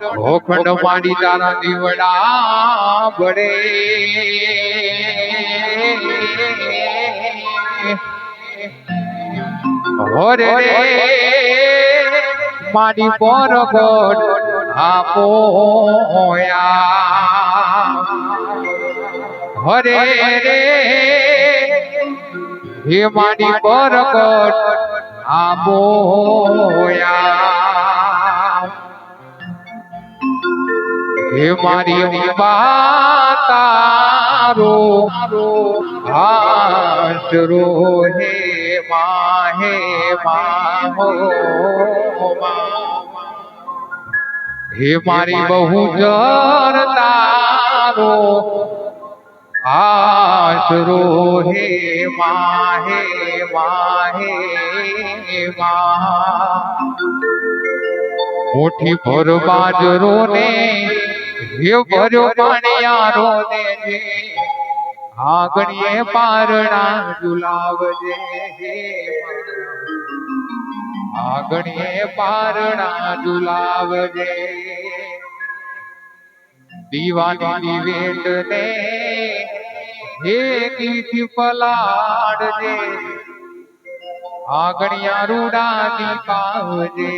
હોખંડ માડી તારા દીવડા બળે હોરે રે માડી પરગટ આપોયા હરે રે હે માડી પરગટ આપોયા હે મારી તારો આશરો હે માહો હે મારી બહુ જર તારો આશરો હે માહે મોઠી ભર બાજરો ને હે ભર્યો પાણિયારો ને આગણીએ પારણા ઝુલાવજે આગણીએ પારણા ઝુલાવજે દીવાની વેટ ને હે કીથી પલાડજે આગણિયા રૂડાની પાવજે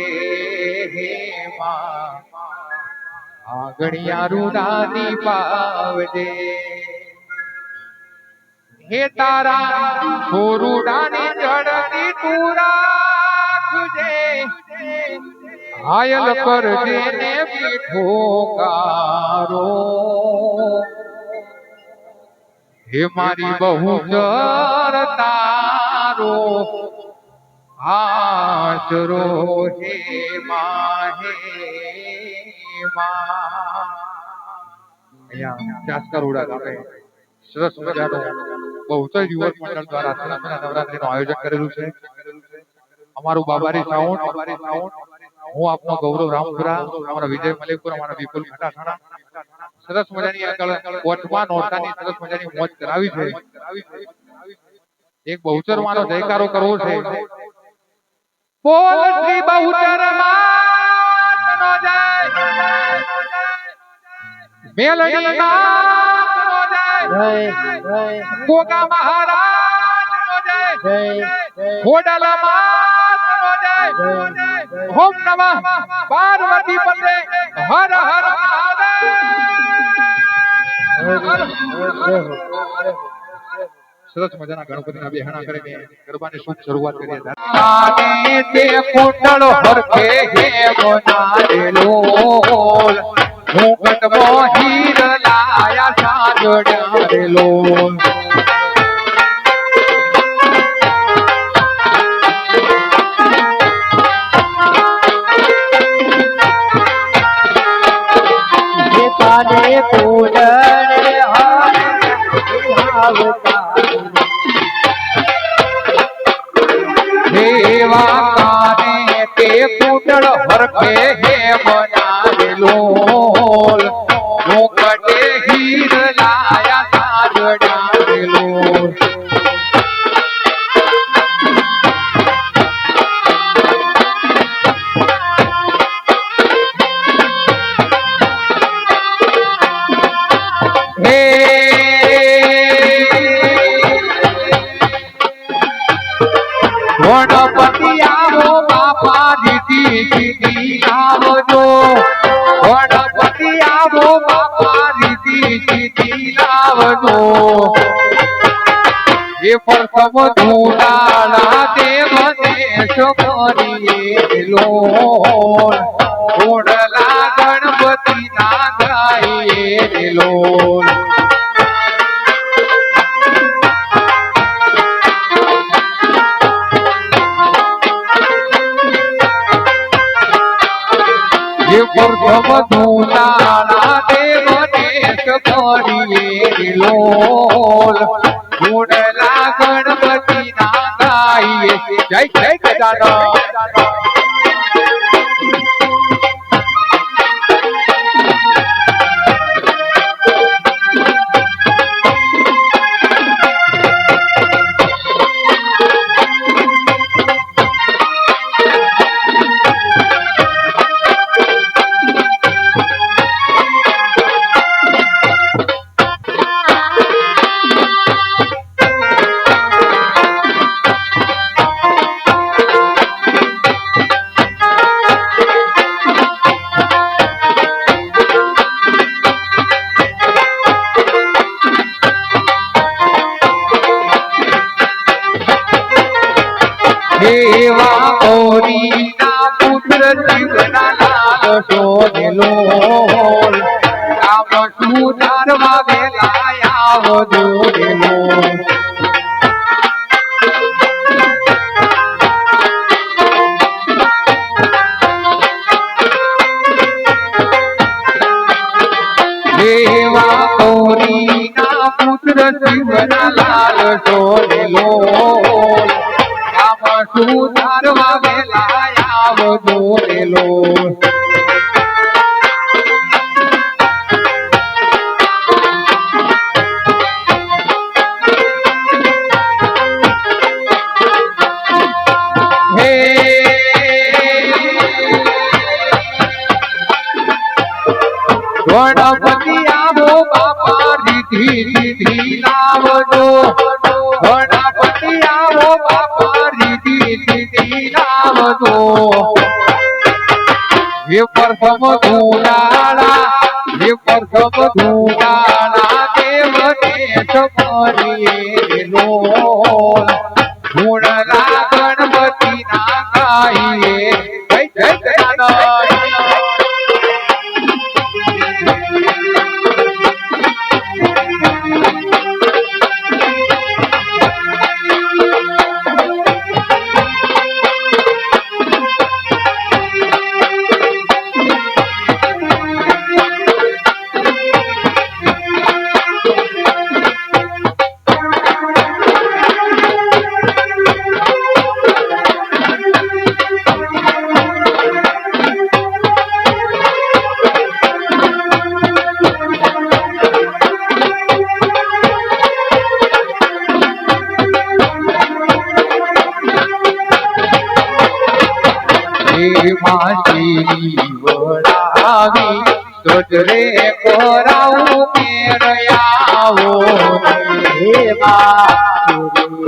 હે માં આગણિયા રૂડાની પાવજે હે તારા રૂડાની જડની તું રાખજે હાયલ કરજે ને મીઠો કારો હે મારી બહુ જર તારો આશરો હે માહે અહીંયા જાસ્કરોડા ગામે સરસ મજાનો બહુચર યુવક મંડળ દ્વારા સરસ નવરાત્રીનું આયોજન કરેલું છે. અમારું બાબારી સાઉન્ડ હું આપનો ગૌરવ રામપુરા, અમારા વિજય મલિકપુર, અમારા વિપુલ ઘટાઠાણા સરસ મજાની આગળ કોટમાં નોરતાની સરસ મજાની મોજ કરાવી છે. એક બહુચર માનો જયકારો કરવો છે. બોલ શ્રી બહુચર માતનો જય, મેલડી નાથનો જય, ગોગા મહારાજનો જય, ખોડાલા માતનો જય, ઓમ નમઃ પાર્વતી પતે, હર હર મહાદેવ. સરસ મજાના ગણપતિના બેહણા કરીને ગરબાની શુભ શરૂઆત કરીએ. તે કુંડળ હરખે હે બનારેલો મુકટ મોહીર લાયા સાજડારેલો જે પાને કુંડળ દેવા કાને તે કુંડળ હરખે હે બનાવેલો મુકટે હીર લાયા સાજડાવેલો ગણપતિ આવો બાપા રીતિ આવજો, ગણપતિ આવો બાપા રીતિ આવજો. એ પ્રથમ ધૂળાળા દેવને કરીએ લો ઓડલા ગણપતિ ના ગાઈએ લો પ્રથમ ધૂળાળા દેવને કરીએ લોલ ગુણલા ગણપતિ ના ગાઈએ. જય જય ગજાનન. લાગશો ને લોલ કામ સુધારવા વેલા આવજો ને લોલ દેવા ગૌરીના પુત્ર શિવના લાલ સોનેલો કામ સુધારવા વેલા આવજો રેલો ગણપતિ આવો બાપા રીતિ લાવજો ગણપતિ આવો બાપા રીતિ લાવજો એ પ્રથમ ધૂળાળા દેવ સમરીએ લો ધૂળલા ગણપતિ ના ગાઈએ જય જય વળાવી તોજરે કોરાવું મેરયાવો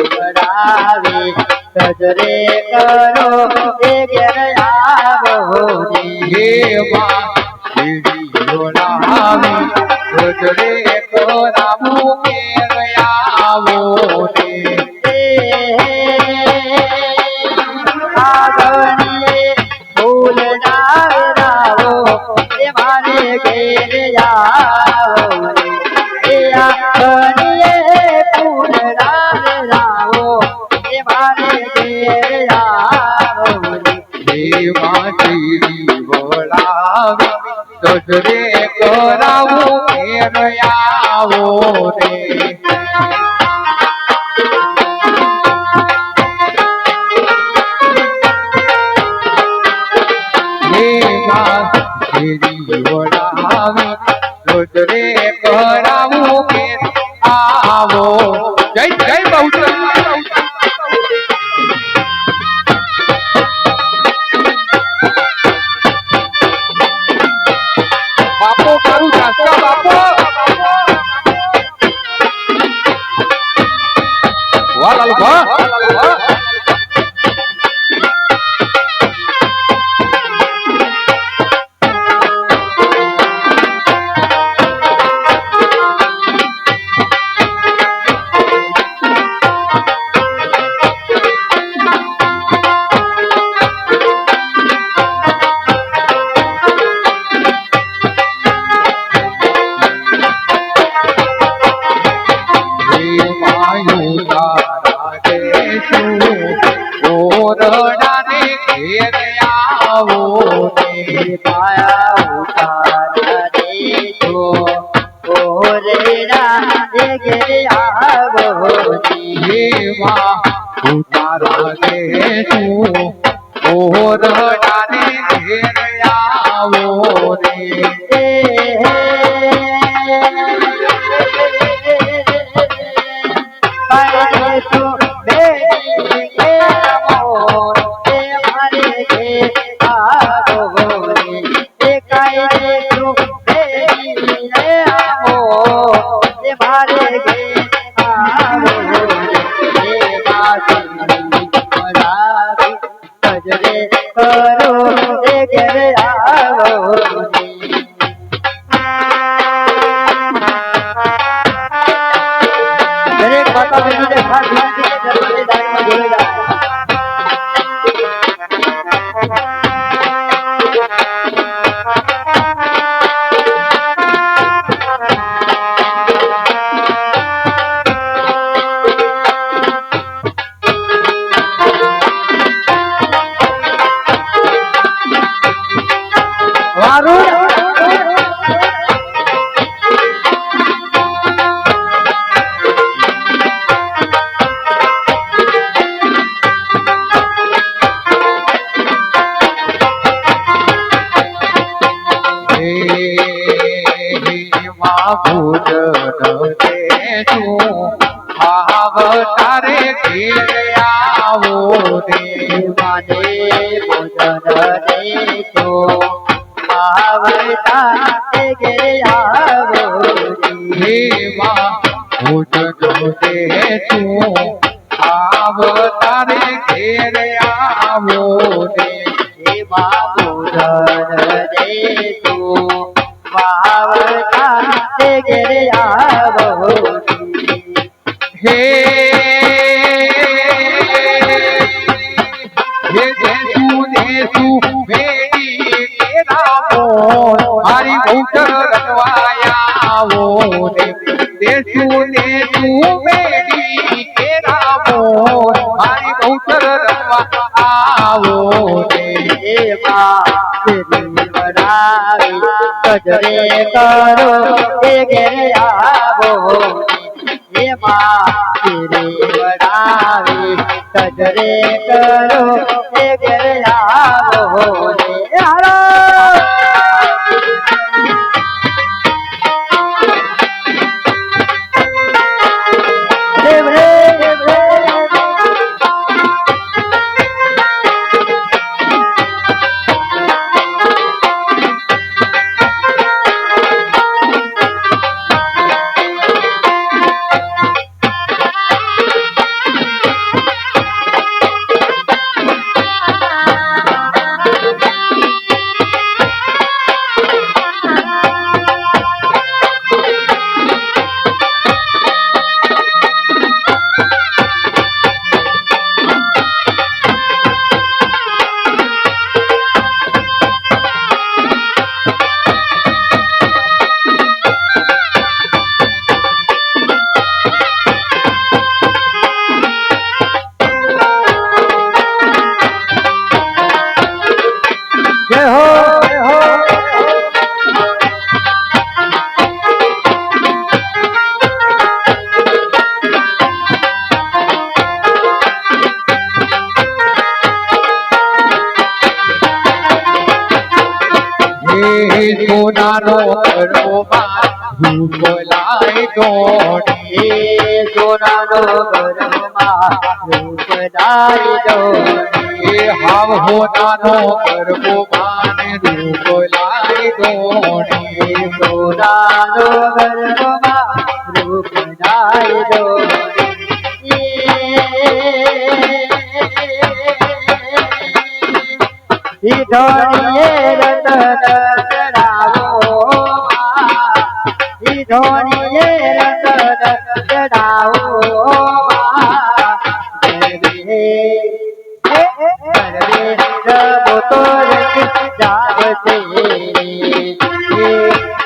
વળાવી તોજરે કરો એ ઘેરયાવો વળાવી તોજરે કોરાવું મેરયાવો તોજરે કરાવું મેરયાવો રે વળાવી તોજરે કરાવું કે આવો જય જય બહુચર બાપો મારું શાસ્ત્રા બાપો વાહ લાલ વાહ ઓરડાને ઘેર આવો પાયા ઉતારા દેજો ઓરડા ઘેર આવો દેવા ઉતારા દેજો ઓરડાને ઘેર આવો રે ભૂત દેશું ભાવ તારે ઘેર આવો રે માને ભોજન દેશો આવતા ઘેરે આવો હે માં ભૂત દેશું ભાવ તારે ઘેર આવો રે એવા ભોજન દેશો આવતા ઘેરે આવો હે દેશું મેરી કેરાવો મારી ભૂત રખવાયાવો રે દેશું મેરી કેરાવો મારી ભૂત રખવાયાવો રે કજરે કરો એ ઘેરે આવો એમાં વડાવી કજરે કરો એ ઘેરે આવો હાલો સોનાનો ગરબમાં ધૂપ લાય દોડી સોનાનો ગરબમાં રૂપ દાઈ દોડી હાવ હોનાનો ગરબમાં ધૂપ લાય દોડી સોનાનો ગરબમાં રૂપ દાઈ દોડી ધોણીએ રતન ચડાવો ધોણીએ રતન ચડાવો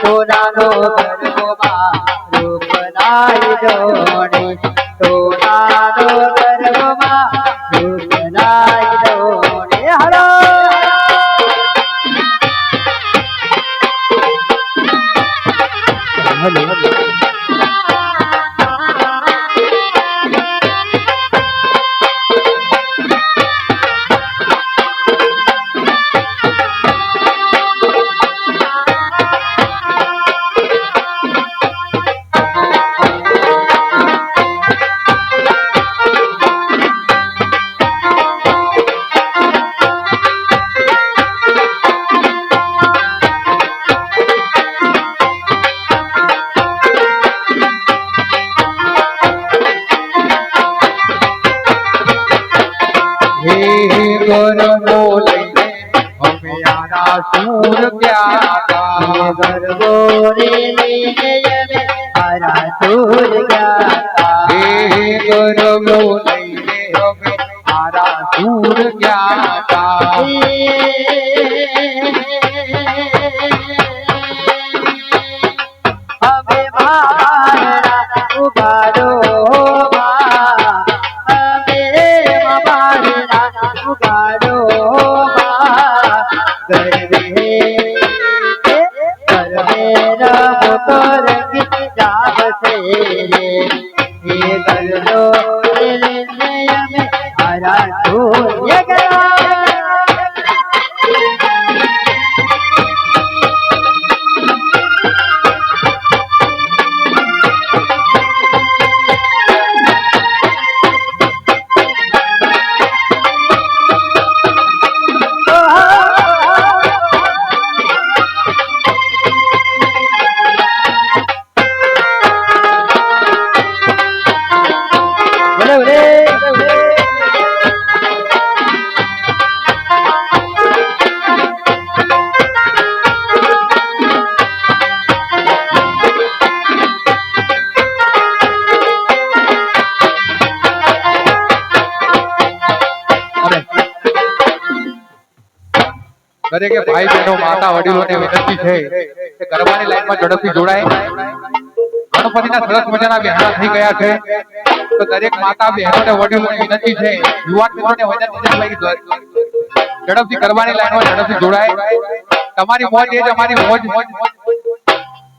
સોનાનો ગર્ભમાં રૂપ નાઈ દોડી સોનાનો ગર્ભમાં રૂપ નાઈ દોડી હલો ગરબો લઈને અમે આના સૂર ગયા ગરબો લઈને અમે આના સૂર ગયા ગરબો લઈને અમે આના સૂર ગયા હવે મારા ઉગાડો દરેકે ભાઈ બહેનો માતા વડીલોને વિનંતી છે કે ગરબાની લાઈનમાં ઝડપથી જોડાય. ગણપતિના સરસ મજાના બહેણા થઈ ગયા છે તો દરેક માતા બહેનોને વડીલોને વિનંતી છે, યુવાન મિત્રોને વિનંતી છે ભાઈ ઝડપથી ગરબાની લાઈનમાં ઝડપથી જોડાય. તમારી મોજ એ જ અમારી મોજ.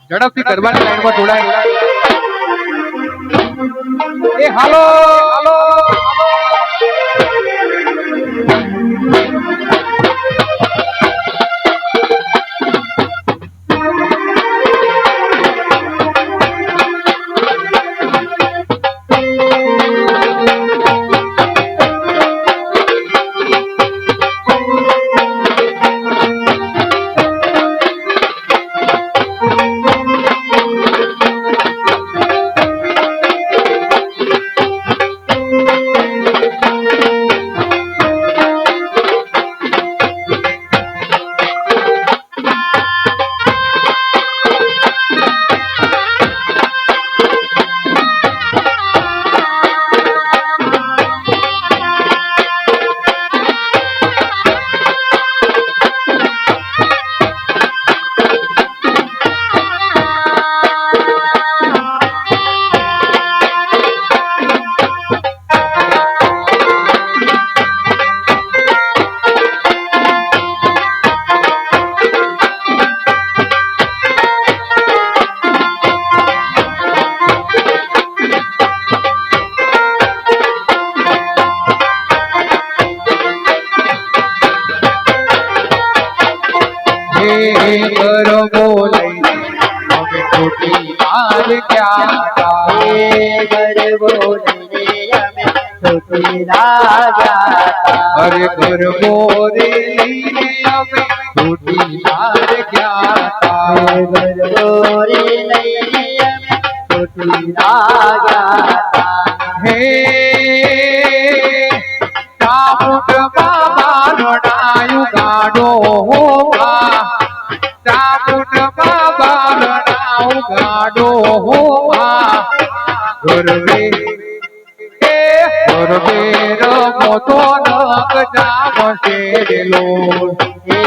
ઝડપથી ગરબાની લાઈનમાં જોડાય. એ હાલો હાલો અરે ગરબો લઈને અમે છૂટી બહાર ગયા તા. ગરબો લઈને અમે છૂટી ગયા તા. હે ચામુંડ બાબાનો ડાયું ગાડો હોવા, ચામુંડ બાબાનો ડાયું ગાડો હોવા. ગરબે રમતો નક જામ શેરેલો. એ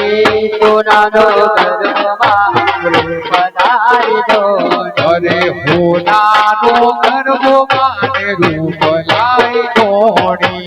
સોનાનો ગરબા રૂપલાઈ દોણી. અરે હોનાનો ગરબો માને રૂપ લાઈ દોણી.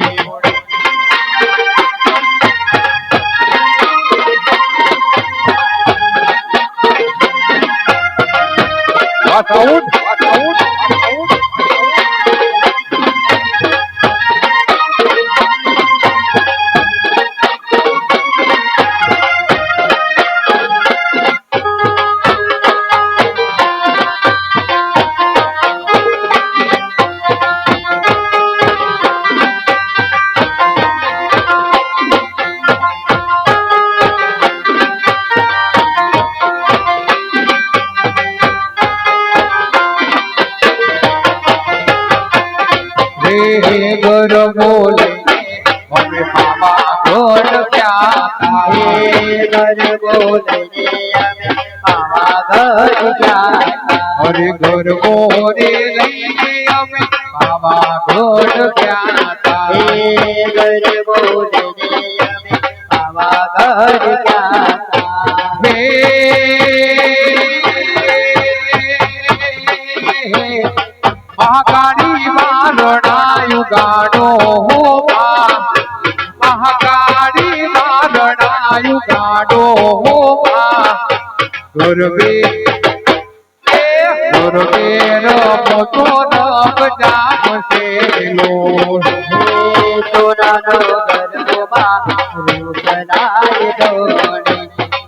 ગરબો લઈને અમે મામા ઘર ગયા તા. ગરબો લઈને અમે મામા ઘર ગયા તા. અરે ગરબો રે લઈને અમે મામા ઘર ગયા તા. ગરબો લઈને અમે મામા ઘર ગયા તા. મહાકાળી મારણાયું ગાડો હોવા, મહાકાળી મારણાયું ગાડો હોવા. ગરબે રમતો નક જામ શેરેલો. સોનાનો ગરબા રૂપલાઈ દોણી.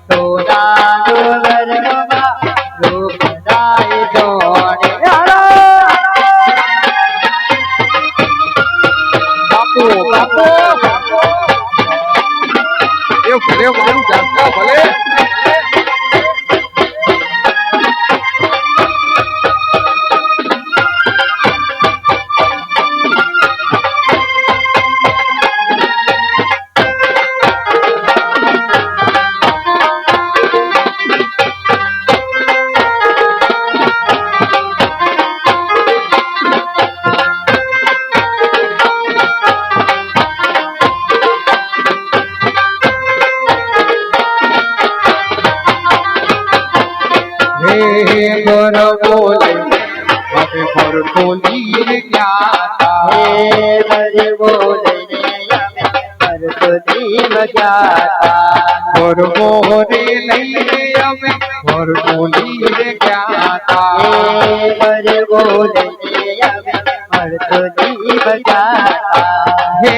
સોનાનો ગરબા રૂપલાઈ દોણી. બાપુ બાપુ એ ભલે મારું જાણતા ભલે. ઘર બોલે અમે મરતોલી ગયા તા ઘરે બોલીને અમે મરતોલી ગયા તા ઘર બોલે લઈને અમે મરતોલી ગયા તા ઘરે બોલીને અમે મરતોલી ગયા તા હે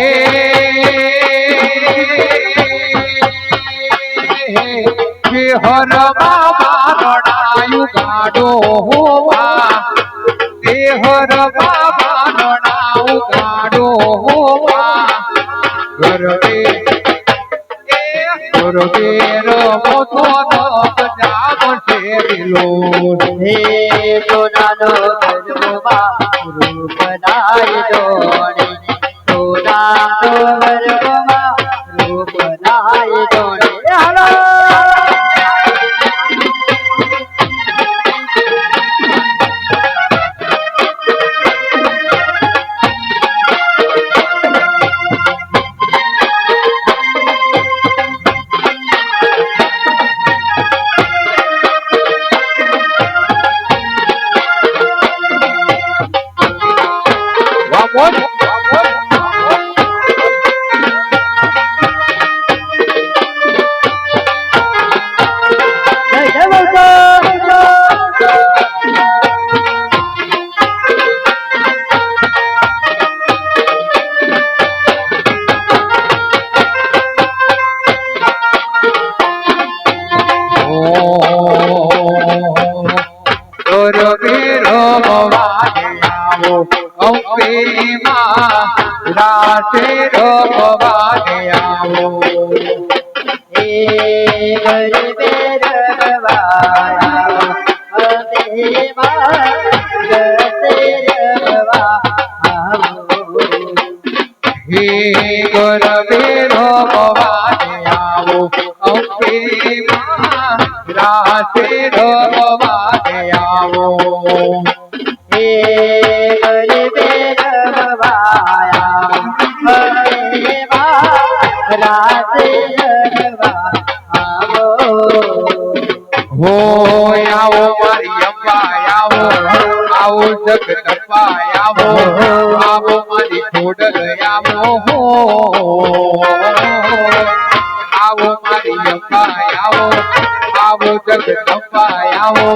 હરમાં મારણાયું ગાડો હોવા તે હરમાં મારણાયું ગાડો હોવા ગરબે રમતો જામ છે દિલો હે સોનાનો ગરબમાં રૂપ નાય જોડે સોનાનો ગરબમાં રૂપ નાય જોડે હાલો રાતે રમવાને આવો હે ગરબે રમવાયા અમે રાતે રમવા આવો હે ગરબે રમવાને આવો અમે રાતે રમવાને આવો હે ગરબે રમવાયા અમે રાતે રમવા આવો હો આવો મારી અંબા આવો આવો જગદંબા આવો આવો મારી ખોડલ આવો હો આવો મારી અંબા આવો આવો જગદંબા આવો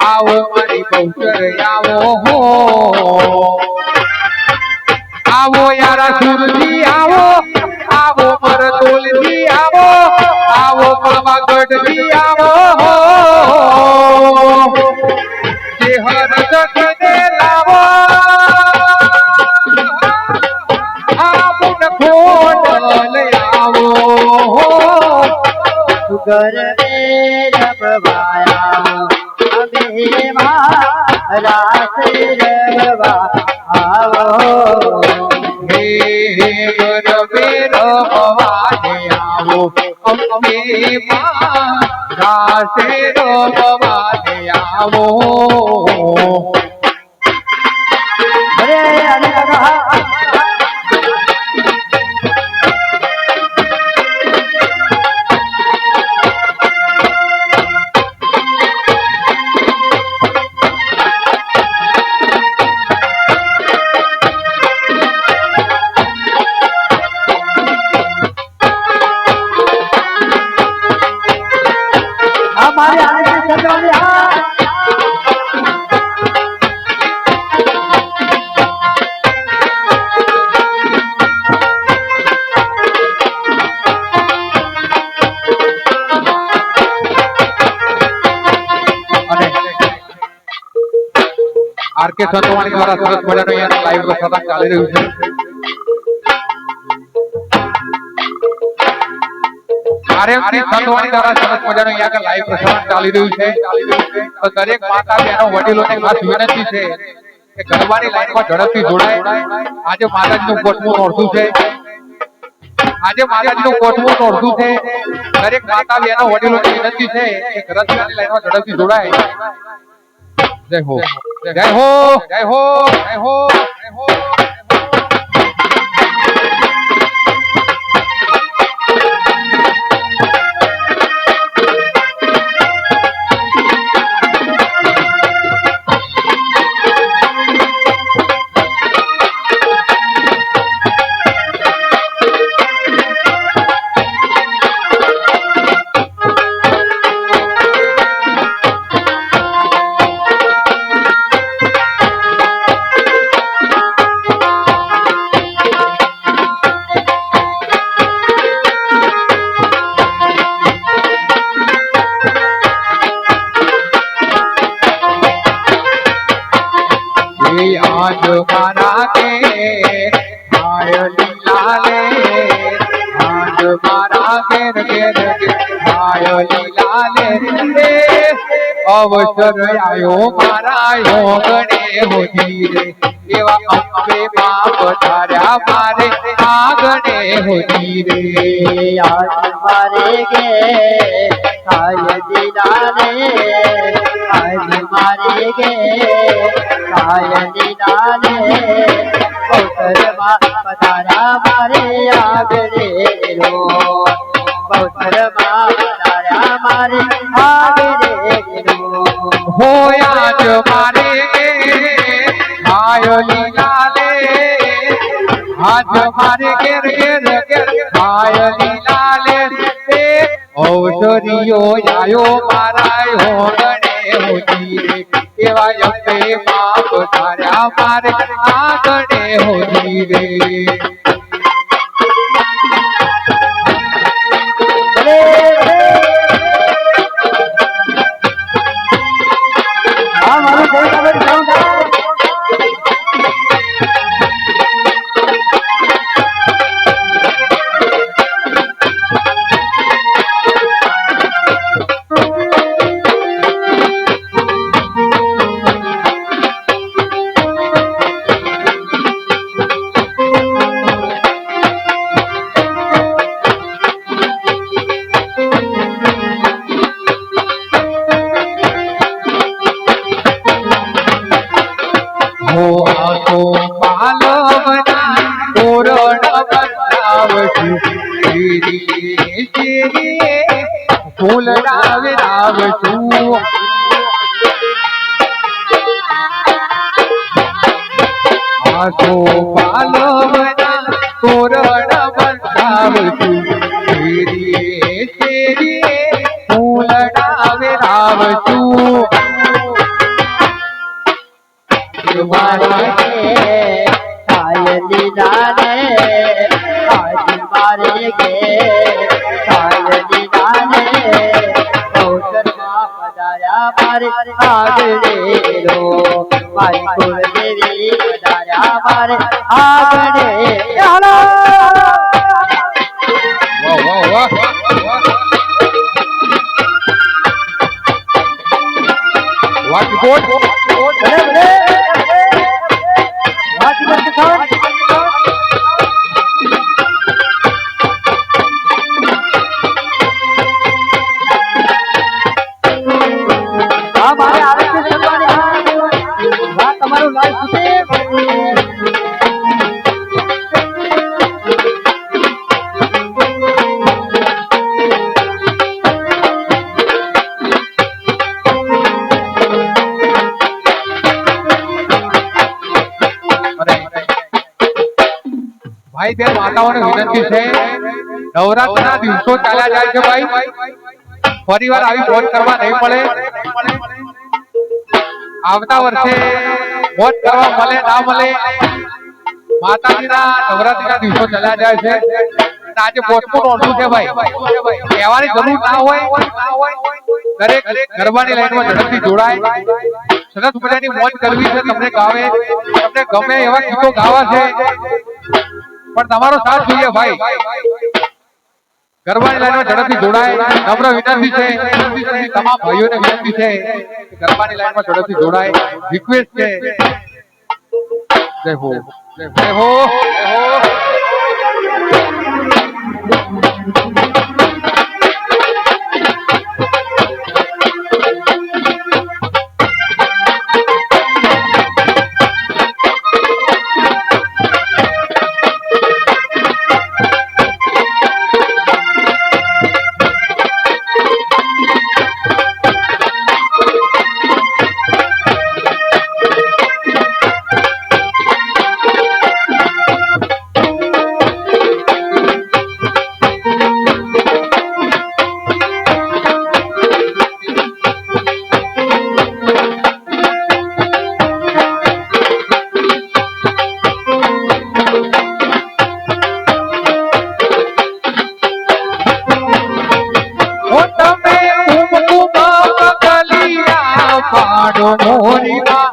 આવો મારી બહુચર આવો હો આવો યારા સુરજી આવો આવો મરતોલજી આવો આવો પાવાગઢજી આવો જે હર જગને લાવો આવો ખોડલ આવો ગરબે રમવાયા અમે રાતે રમવા આવો હે ગરબે રમવાને આવો અમે રાતે રમવાને આવો અરે અરે हमारे आने से चंद्रवाली આરકે સંતવાણી દ્વારા સરસ મજાનો અહીંયા લાઈવ પ્રસારણ ચાલી રહ્યું છે આરએમસી સંતવાણી દ્વારા સરસ મજાનો અહીંયા લાઈવ પ્રસારણ ચાલી રહ્યું છે તો દરેક માતા બહેનો વડીલોને ખાસ વિનંતી છે કે ગરબાની લાઈનમાં ઝડપથી જોડાય આજે માતાજીનું કોટમું નોરતું છે દરેક માતા બહેનો વડીલોને વિનંતી છે કે ગરબાની લાઈનમાં ઝડપથી જોડાય જય હો જય હો જય હો જય હો જય હો આજ મારા કે આય લીલા લે આજ મારા ઘેર ઘેર આય લીલા લે અવસર આયો મારા યોગને હોજી રે એવા અંબે માં પધાર્યા મારે આગણે હોજી રે આજ મારે ગે આય લીલા રે આજ મારે ગે આય લીલા રે અવસરમાં પધાર્યા મારે આગળ રો અવસરમાં પધાર્યા મારે આગળ રો હોયા જ મારે આય લીલા લે આજ મારે ઘેર ઘેર ઘેર આય લીલા લે અવસરીયો આયો મારા હોગણે હોજી રે એવા અંબે માં પધાર્યા મારે આગણે હોજી રે ફૂલ રાવ રાવ છું આસો પાલવના તોરણ બંધાવ છું ફૂલ રાવ રાવ છું મારે આય લીલા રે આજ મારે ગે આય લીલા રે અવસરમાં પધાર્યા મારે આગળ રો મારી કુળદેવી પધાર્યા મારે આગળ વાહ વાહ વાહ વાહ ભાઈ બેન માતાઓને વિનંતી છે નવરાત્રના દિવસો ચાલ્યા જાય છે ભાઈ ફરીવાર આવી મોજ કરવા નહીં મળે આવતા વર્ષે મોજ કરવા મળે ના મળે માતાજીના નવરાત્રીના દિવસો ચાલ્યા જાય છે આજે પોસ્ટપોન ઓછું છે ભાઈ કહેવાની જરૂર ના હોય દરેક ગરબાની લાઈનમાં ઝડપથી જોડાય સરસ મજાની મોજ કરવી છે તમને ગાવે તમને ગમે એવા ગીતો ગાવા છે પણ તમારો સાથ જોઈએ ભાઈ ગરબાની લાઈનમાં ઝડપથી જોડાય નમ્ર વિનંતી છે તમામ ભાઈઓને વિનંતી છે કે ગરબાની લાઈનમાં ઝડપથી જોડાય રિક્વેસ્ટ છે જય હો જય હો જય હો પાડો મોરી માં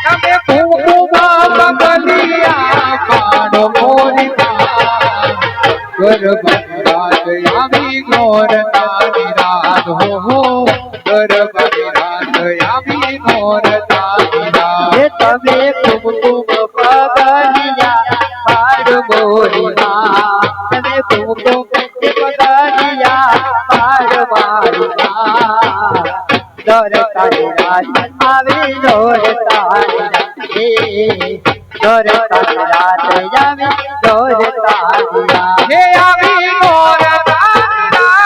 તમે કુમકુમા ગરબાની રાત આવી નોરતાની રાત હો ગરબાની રાત આવી નોરતાની રાત હે તમે કુમકુમ પગલિયા પાડ મોરીમાં તમે કુમકુમ પગલિયા પાડ મારીમાં દોરતાની રાત આવી દોરતાની રાત દોરતાની રાત આવી દોરતાની રાત હે આવી નોરતાની રાત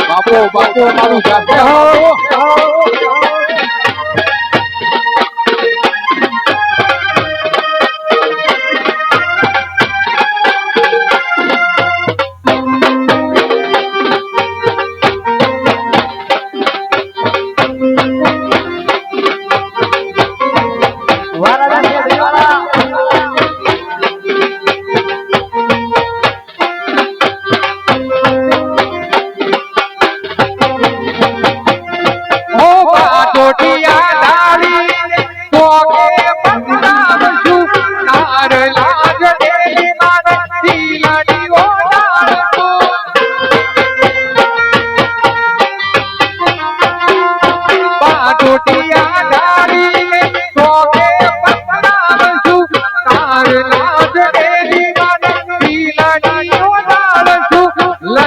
બાપો બાપો મારું જાતે હો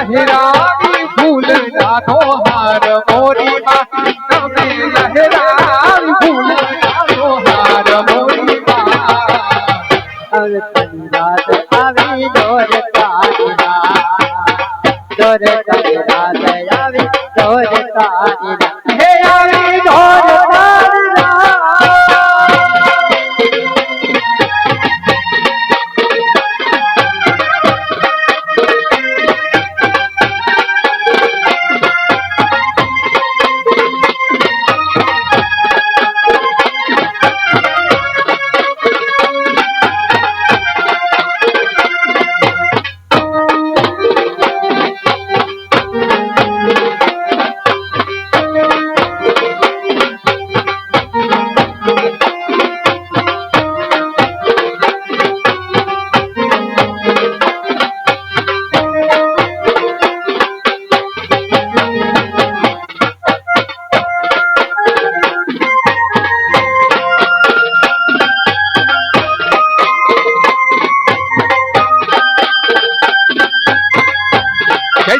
લહેરાવી ફૂલ નાનો હાર મોરી માં તમે લહેરાવી ફૂલ નાનો હાર મોરી દોરતાની રાત આવી દોરતાની રાત દોરતાની રાત આવી દોરતાની રાત હે આવી દોરતાની રાત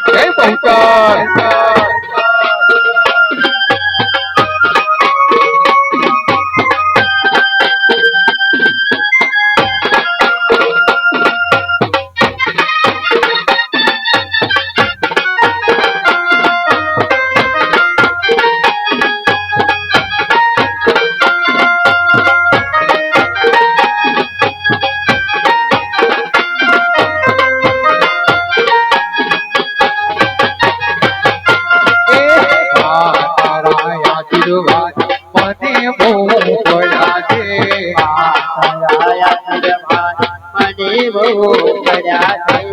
જય પહોંચા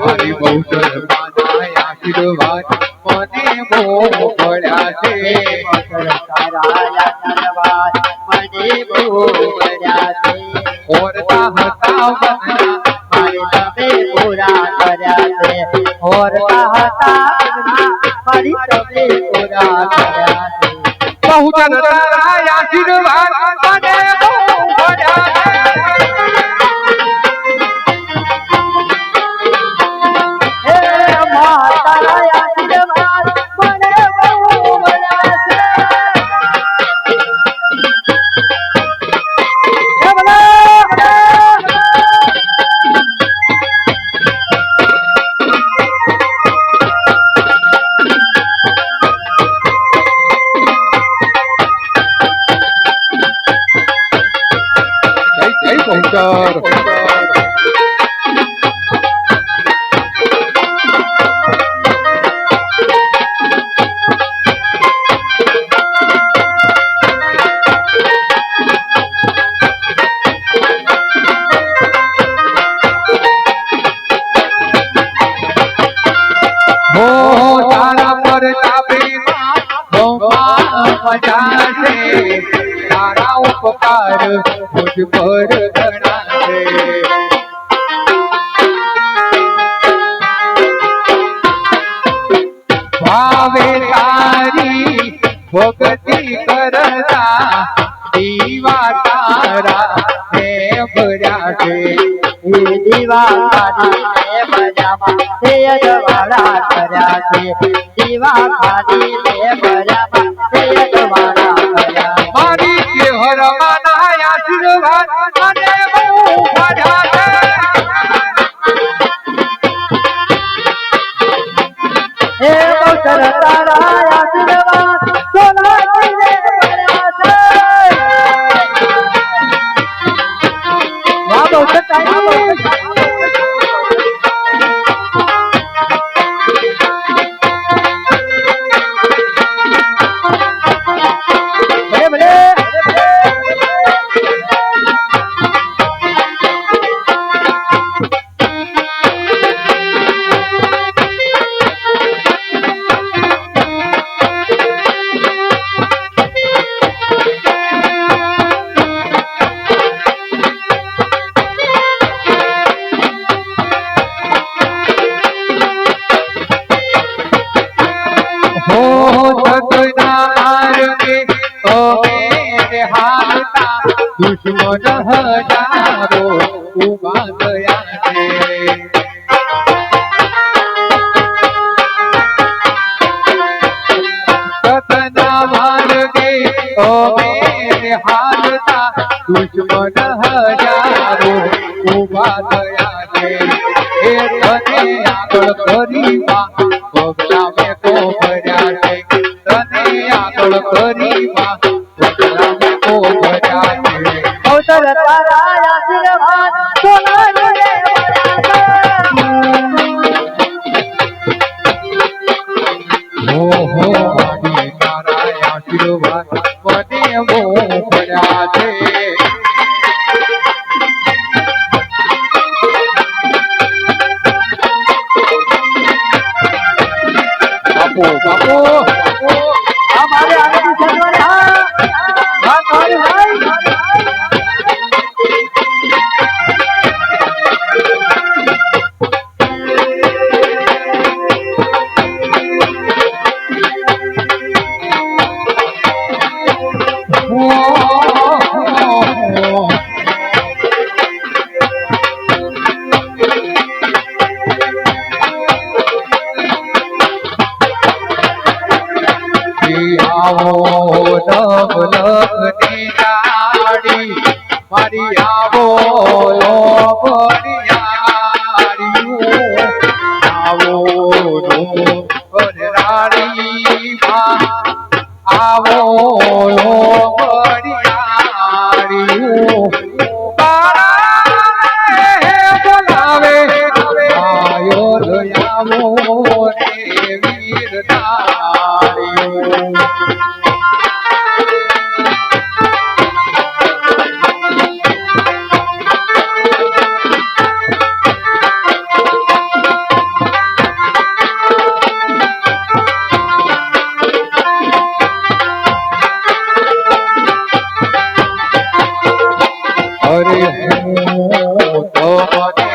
મારી બહુ સરમાના આશીર્વાદ મને બહુ પડ્યા છે મને બહુ પડ્યા છે ઓરતા હતા વનના મારે તમે પૂરા કર્યા છે ઓરતા હતા મારી તમે પૂરા કર્યા છે બહુ તારા આશીર્વાદ મને બહુ પડ્યા છે તારા પર તાપી ઘણા છે ભાવે તારી ભક્તિ કરતા દીવા તારા હે ભર્યા છે દીવા ખાલી ભર્યામાં તે અજવાળા કર્યા છે દીવા ખાલી ભર્યામાં તે અજવાળા કર્યા મારી કે હરમાના આશીર્વાદ મને બહુ ભર્યા છે હે બહુચર તારા આશીર્વાદ સોનાથી ભર્યા છે વાહ બહુચર તારી દુશ્મન હજારો ઉભા થયા છે સતના માર્ગે અમે હાલતા દુશ્મન હજારો ઉભા થયા છે એ તને આગળ કરીમાં પગલા મેં તો ભર્યા છે તને આગળ કરીમાં પગલા મેં તો ભર્યા છે બહુચર તારા આશીર્વાદ સોનાથી ઓહો મારી તારા આશીર્વાદ મને બહુ ભર્યા છે બાપુ બાપુ આ મારે આનંદ જન્મને હા મારું ભાઈ આવો નવ લખની નાડી મારી આવો આવો રાણી આવો બોલાવે આયો આવો રે વીર તાળીઓ અરે હું તને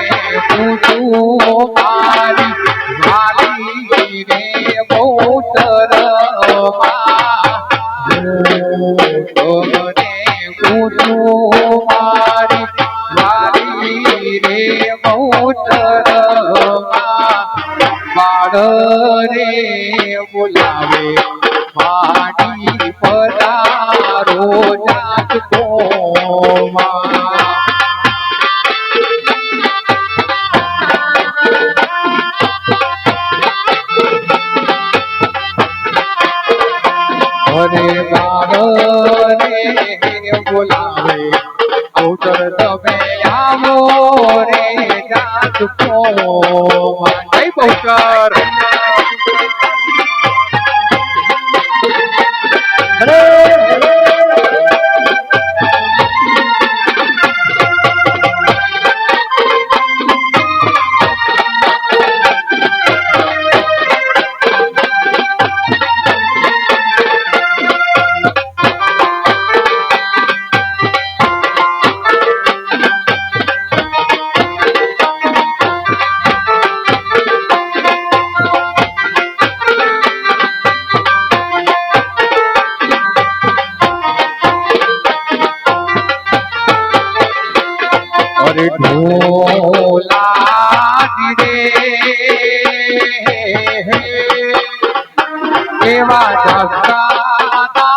પૂછું મારી વાલી રે બહુચર હું તને પૂછું મારી વાલી રે બહુચર બાળ રે બોલાવે માડી પધારો જાગતો અરે બાળને બોલાવે અવસર તમે આવો રે જાગતો જય બહુચર અરે ઢોલાજી રે એવા જગતાના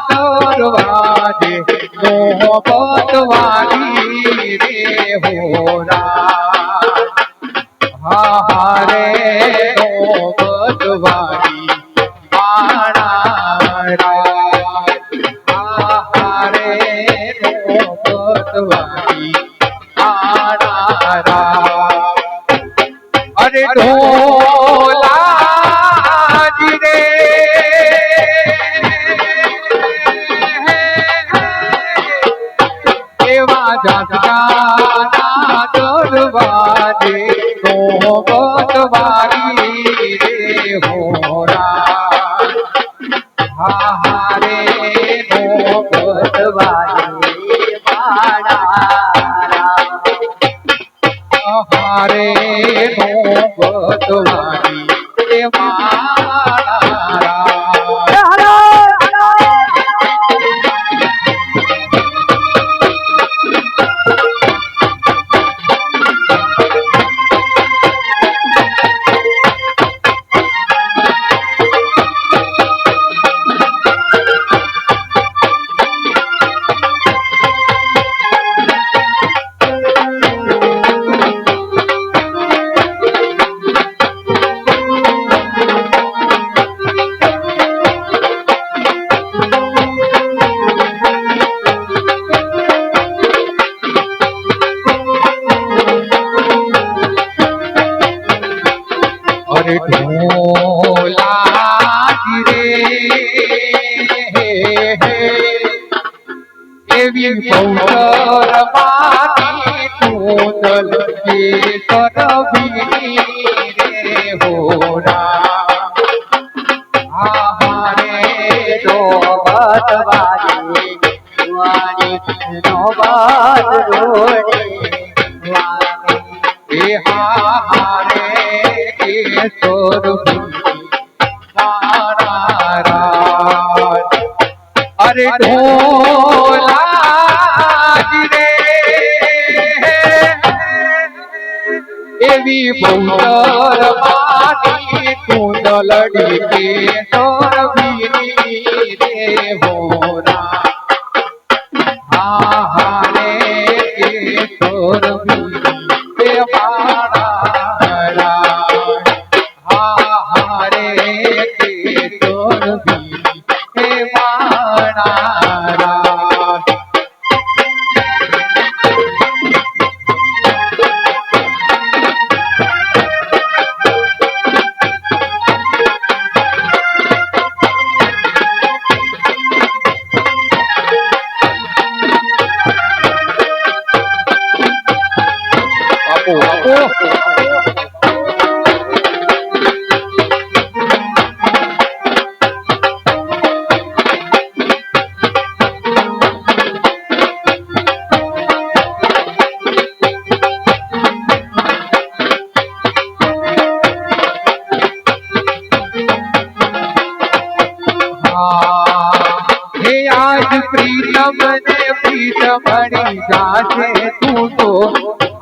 દરવાજે મોહબ્બત વાળી રે હોરા હારે મોહબ્બત વાળી હારે મોહબ્બત વાળી અરે ઢોલાજી રે એવા જાગતાના દરવાજે મોહબ્બત વાળી રે હોરા હારે મોહબ્બત વાળી હારે મોહબ્બત વાળી એ મારા અરે ઢોલાજી રે એવી બહુતર માની તું દલકે કરવી રે હોરા હારે મોહબ્બત વાળી નોબત રોડે એ હારે અરે ઢોલાજી રે એવી બહુતર માની તું દલડી કે સરવી રે હોરા હારે કે સરવી રે મારા હારે કે સરવી હે મારા આજ પ્રીતમ ને પ્રીત મળી જાશે તું તો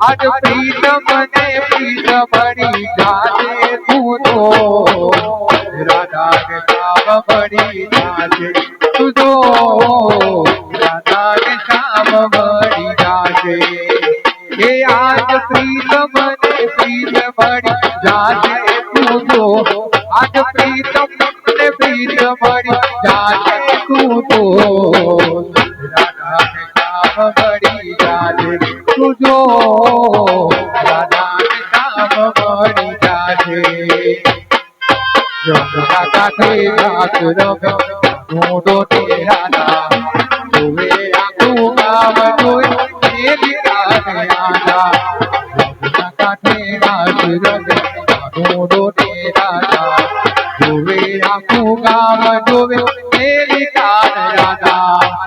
આજ પ્રીતમ ને પ્રીત મળી જાશે તું તો રાધા ને શ્યામ મળી જાશે તું તો રાધા ને શ્યામ મળી જાશે એ આજ પ્રીતમ ને પ્રીત મળી જાશે તું તો આજ પ્રીતમ ને પ્રીત મળી જાશે તું તો રાધા ને શ્યામ મળી જાશે તું જો રાધા ને શ્યામ મળી જાશે જમના કાંઠે રાત રમે ઢૂંઢો તે રાધા જોવે આખું ગામ જોઈ મેલી કાને આજા જમના કાંઠે રાત રમે ઢૂંઢો તે રાધા જોવે આખું ગામ જોવે મેલી કાને રાધા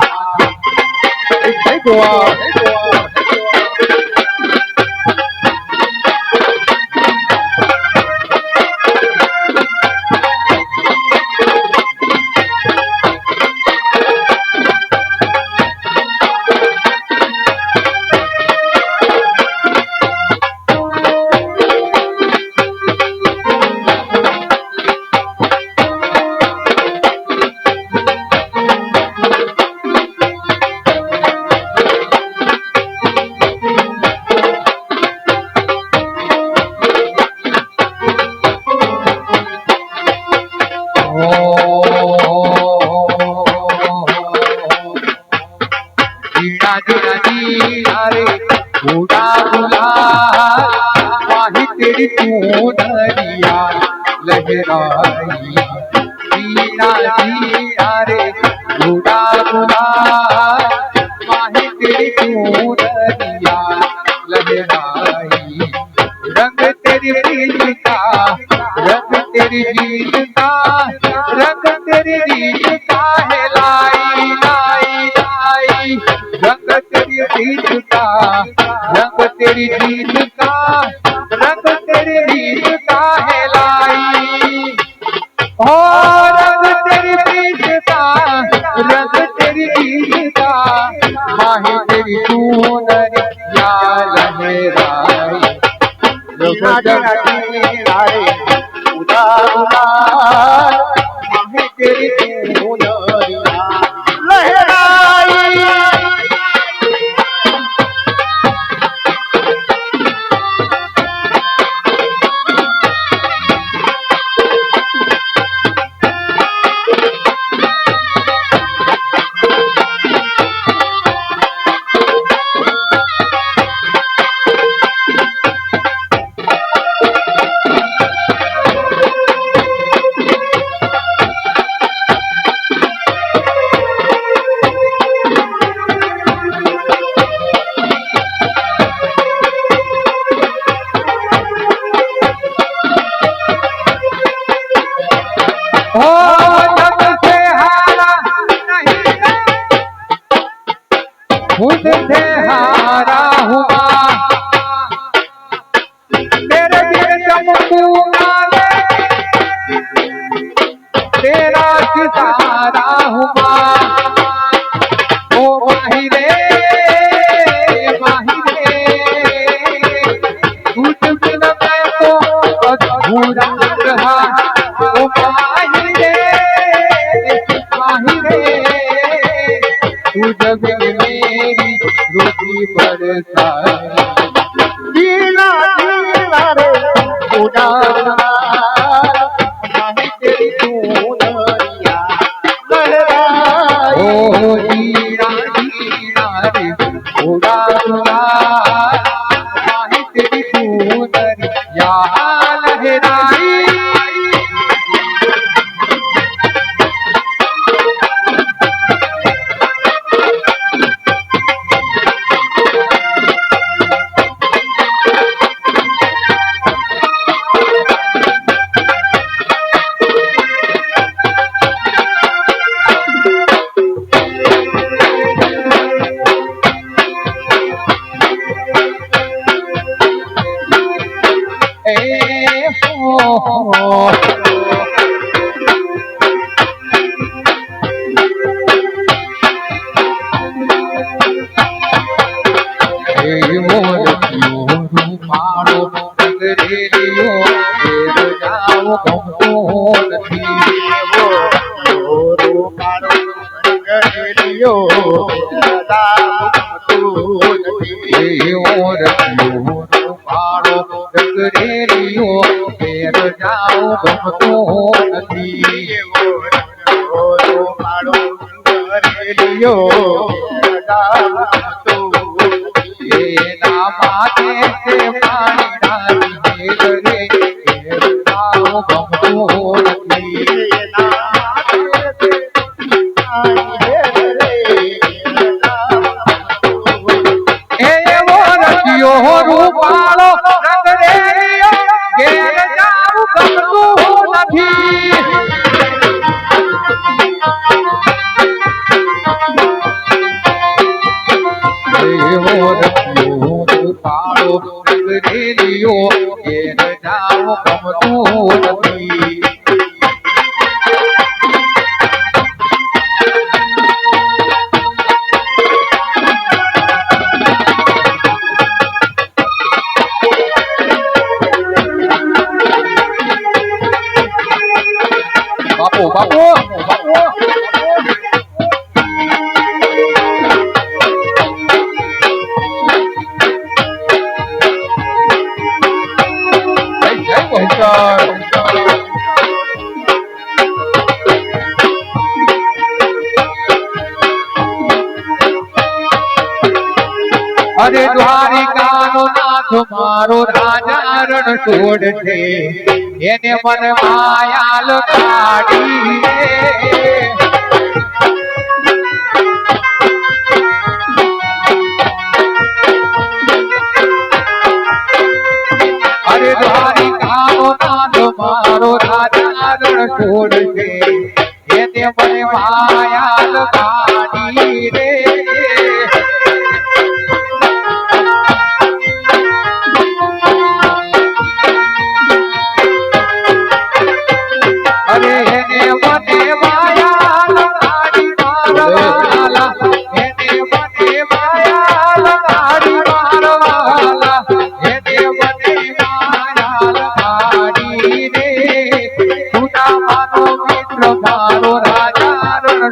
घोड़ा गुलाल माही तेरी चूनरिया लहराई मीरा जिया रे घोड़ा गुलाल माही तेरी चूनरिया लहराई रंग तेरी रीत का रंग तेरी रीत का रंग तेरी रीत का है लाई लाई लाई रंग तेरी रीत का रंग तेरी रीत का रंग तेरी रीत का है लाई ओ रंग तेरी रीत का रंग तेरी रीत का माही तेरी चूनरिया लहराई मीना जीना रे उदा उदार माही तेरी चूनरिया लहराई खुद से हारा हुआ तेरे दिल चमकूंगा तेरा सितारा हुआ ओ माही रे तुझ बिन मैं तो अधूरा रहा ओ माही रे तुझ बिन मेरी रोटी बरसाई जीना जीना रे उदा उदार माही तेरी चूनरिया लहराई ओ जीरा जीरा रे घोड़ा गुलाल माही तेरी चूनरिया लहराई અરે દ્વારિકાનો નાથ મારો રાજા રણ છોડ છે એને મન માયાલ કાઢી અરે દ્વારિકાનો નાથ મારો રાજા રણ છોડ છે એને મન માયાલ કાઢી રે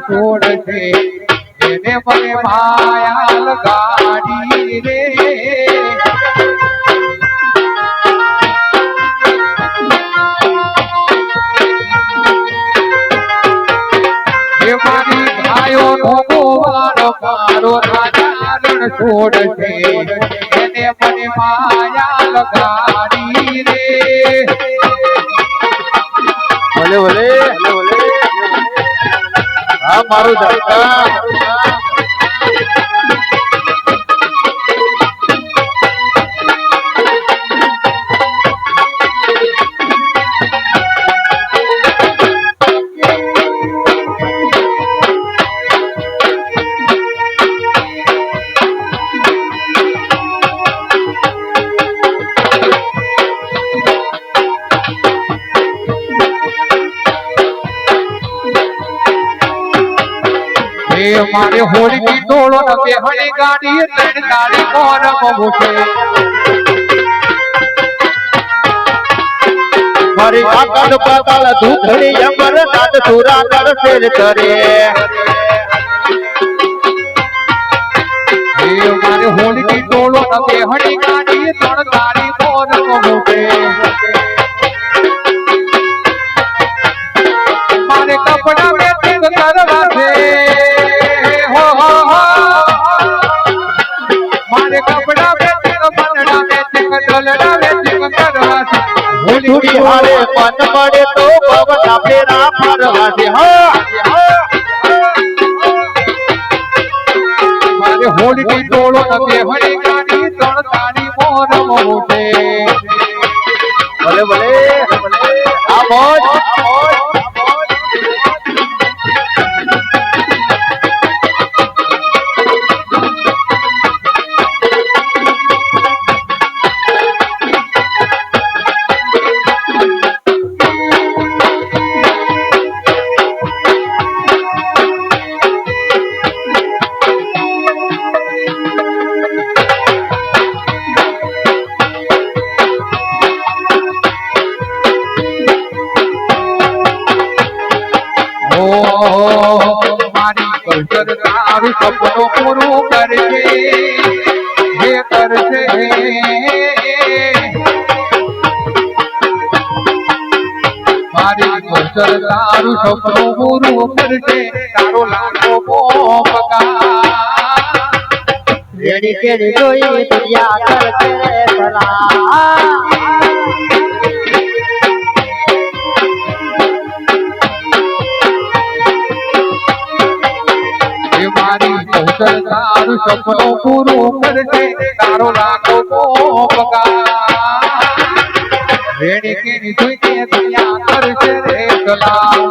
છોડ છે એને મને માયાલ ગાડી રે એ મારી ગાયો નો ગોવાળ મારો રાજા રણ છોડ છે એને મને માયાલ ગાડી રે ભલે ભલે હા મારું દાદા મારે હોળી ડોળો ન બેહણી ગાડી ત્રણ ગાડી કોણ બબુશે મારી આકાશ પાતાળ ધૂખડી અમરનાથ સુરા કર ફેર કરે મારે હોળી ડોળો ન બેહણી ગાડી ત્રણ ગાડી કોણ બબુશે મારે કપડા મેચિંગ કરવા છે મારે કપડા મેચિંગ મનડા મેચિંગ ડોલડા મેચિંગ કરવા છે હોળી હારે પન પડે તો પવન ફેરા ફરવા છે મારે હોળી ડોળો ન બેહણી ગાડી ત્રણ ગાડી મોર મોટે ભલે ભલે આ મોજ મારી કલ્ચર તારું સપનું પૂરું કરશે હે કરશે મારી કલ્ચર તારું સપનું પૂરું કરશે તારો લાખો પગાર રેડી કેરી જોઈ દુનિયા કરશે ભલા મારી કૌશલ તારું સપનું પૂરું કરશે તારો લાખો પગાર રેડી કેરી જોઈ કે દુનિયા કરશે રે સલામ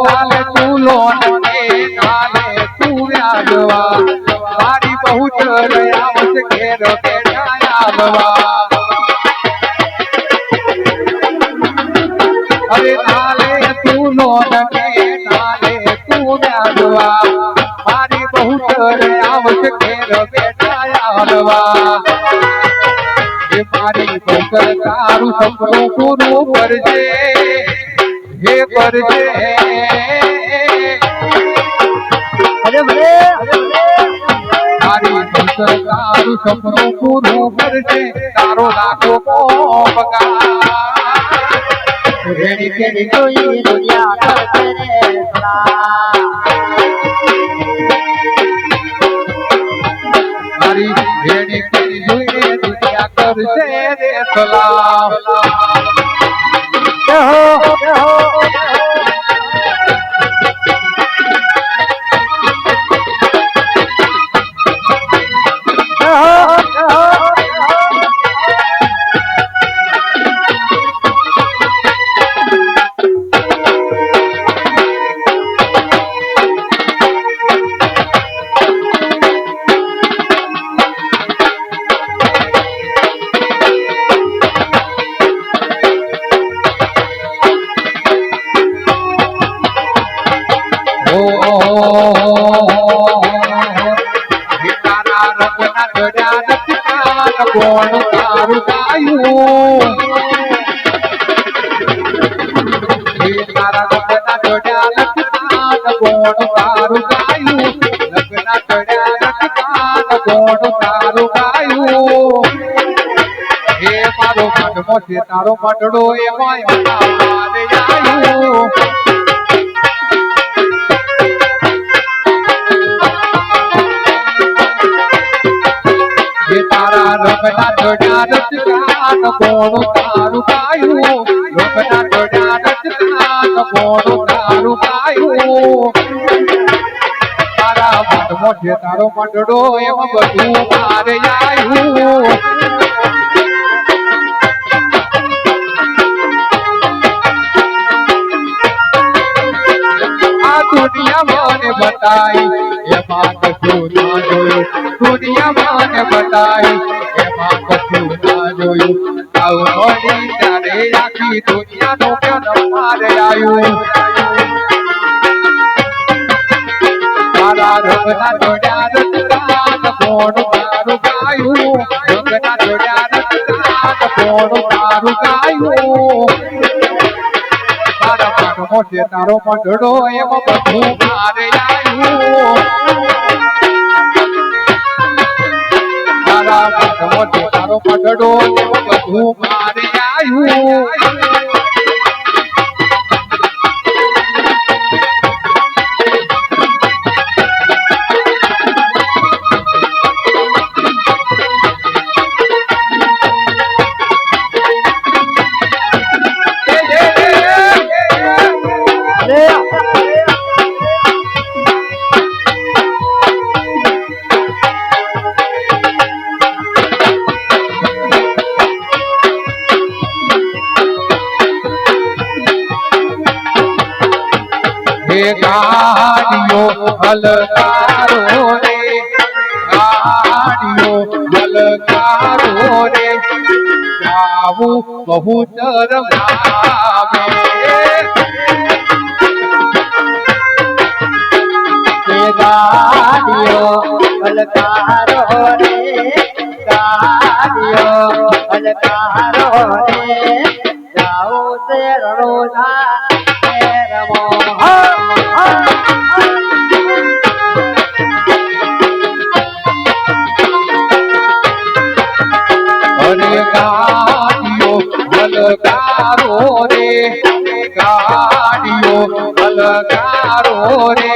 નાલે તું લોન કે નાલે તું વ્યાજવા મારી બહુ ચરયાવત ઘેર બેઠા આવવા અરે નાલે તું લોન કે નાલે તું વ્યાજવા મારી બહુ ચરયાવત ઘેર બેઠા આવવા એ મારી બહુ તારું સપનું પૂરું કરજે હે કરજે ભલે ભલે તારી કૌશલ તારું સપનું પૂરું કરશે તારો લાખો પગાર એની કેની જોઈ દુનિયા કરશે રે સલામ મારી એની કેની જોઈને દુનિયા કરશે રે સલામ જય હો કોણ તારું ગાયું તારા લગ્ન જોડ્યા લખતાન કોણ તારું ગાયું લગ્ન જોડ્યા લખતાન કોણ તારું ગાયું હે મારો મનમો છે તારો મટડો એમાં મારે આવ્યું તારા રંગના જોડ્યા રચકાન કોણ તારું ગાયું રંગના જોડ્યા રચકાન કોણ તારું ગાયું તારા મનમો છે તારો મંડળો એમાં બધું મારે આવ્યું આ દુનિયા મને બતાઈ એમાં કશું ના જોયું દુનિયા મને બતાઈ એમાં કશું ના જોયું આવું મળી ત્યારે આખી દુનિયાનું પ્યાર મારે આવ્યું તારા રંગના જોડ્યા રચકાન કોણ તારું ગાયું રંગના જોડ્યા રચકાન કોણ તારું ગાયું તારા મનમો છે તારો મંડળો એમાં બધું મારે આવ્યું તારા મનમો છે તારો મંડળો એમાં બધું મારે આવ્યું ગાડીઓ હલકારો રે ગાડીઓ હલકારો રે જાવું બહુ ચરમાવે ગાડીઓ હલકારો રે ગાડીઓ હલકારો રે જાઓ તે રણોજા રમો અરે ગાડીઓ હલકારો રે ગાડીઓ હલકારો રે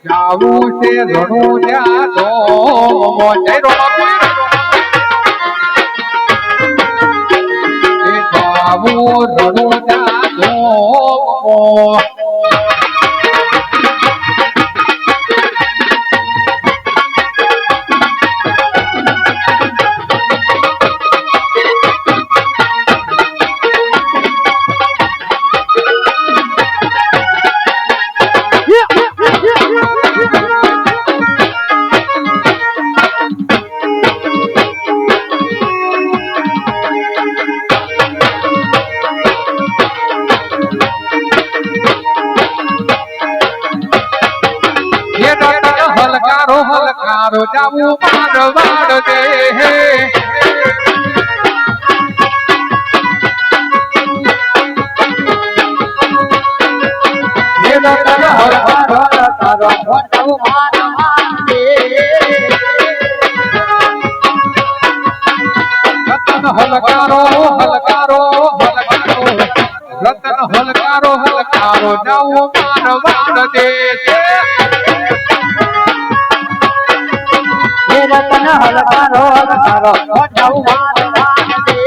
જાવું છે રણું ત્યાં તો જાવું રણું ત્યાં તો હલકારો હલકારો જાવું મારવાડ દે રતન હલકારો હલકારો હલકારો રતન હલકારો જાવું મારવાડ દેશે હે રતન હલકારો હલકારો જાવું મારવાડ દે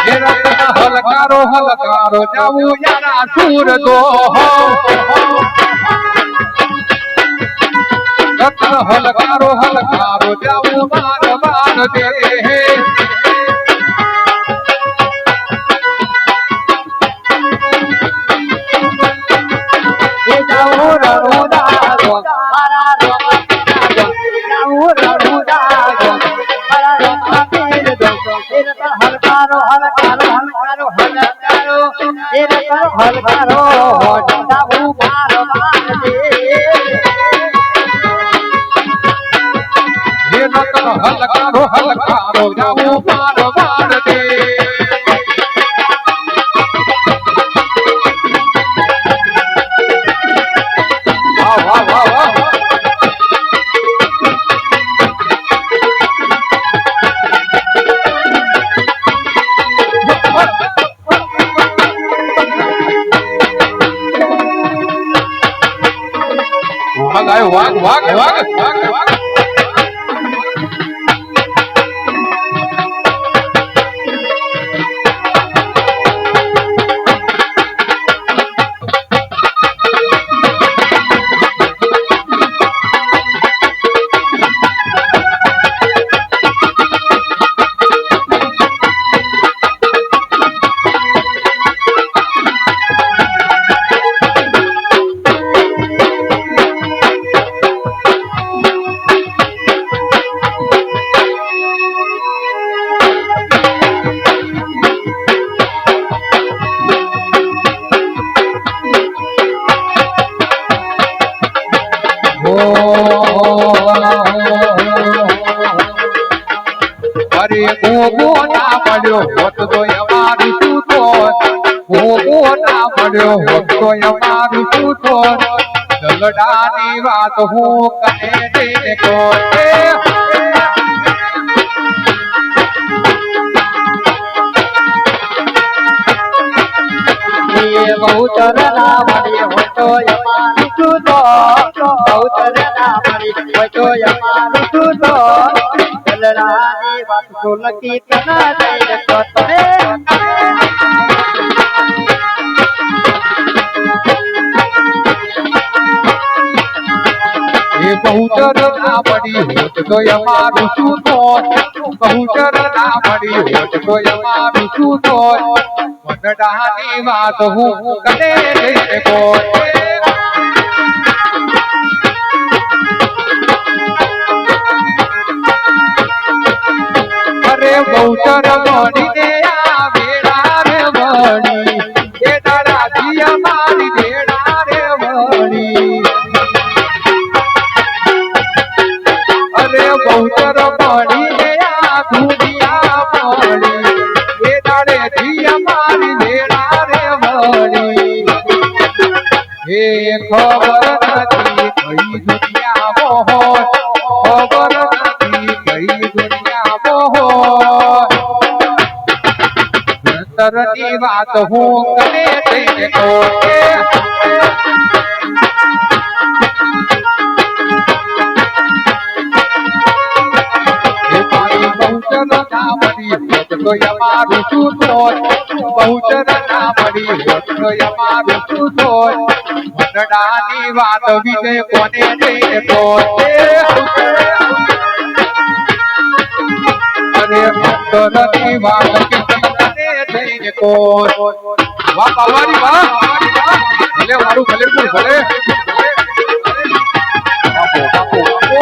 હલકારો હલકારો જાવું યારા સુર દો રત્ન હલકારો હલકારો જાવું મારવાડ દે એ જાવું રણુદાગો મારા જાવું રણુદાગો મારા રોમા પીર દો એ રતન હલકારો હલકારો હલકારો હલકારો એ રતન હલકારો જાવું મારવાડ દે હે રત્ન હલકારો હલકારો જાવું મારવાડ દે વાહ વાહ વાહ વાહ વાઘ વાઘ વાઘ વાઘ વાઘ અરે ભોગો ના મળ્યો હોત તો અમારું શું થોત ભોગો ના મળ્યો હોત તો અમારું શું થોત દલડાની વાત હું કને જઈને કોત બહુચર ના મળી હોય તો અમારું શું તો બહુચર ના મળી હોય તો અમારું શું તો દલડાની વાત સોલકી તના જઈને કોત બહુચર ના મળી હોત તો અમારું શું થોત બહુચર ના મળી હોત તો અમારું શું થોત વનડાની વાત હું કને જઈને કોત અરે બહુચર મળી આ વેળા રે વળી એ દાદાજી અમારી વેળા રે વળી અરે બહુચર મળી આ દુનિયા મળી એ દાડેજી અમારી વેળા રે વળી એ ખબર નથી કઈ દુનિયા મોહન ખબર નથી કઈ દુનિયા મોહન અંતરની વાત હું કને જઈને કોત બહુચર ના મળી હોત તો અમારું શું થોત બહુચર ના મળી હોત તો અમારું શું થોત વનડાની વાત વિજય કોને જઈને કોત અરે ભક્તની વાત કોને જઈને કોત વાહ પાલવાની વાહ ભલે મારું ભલે ભલે આપો આપો આપો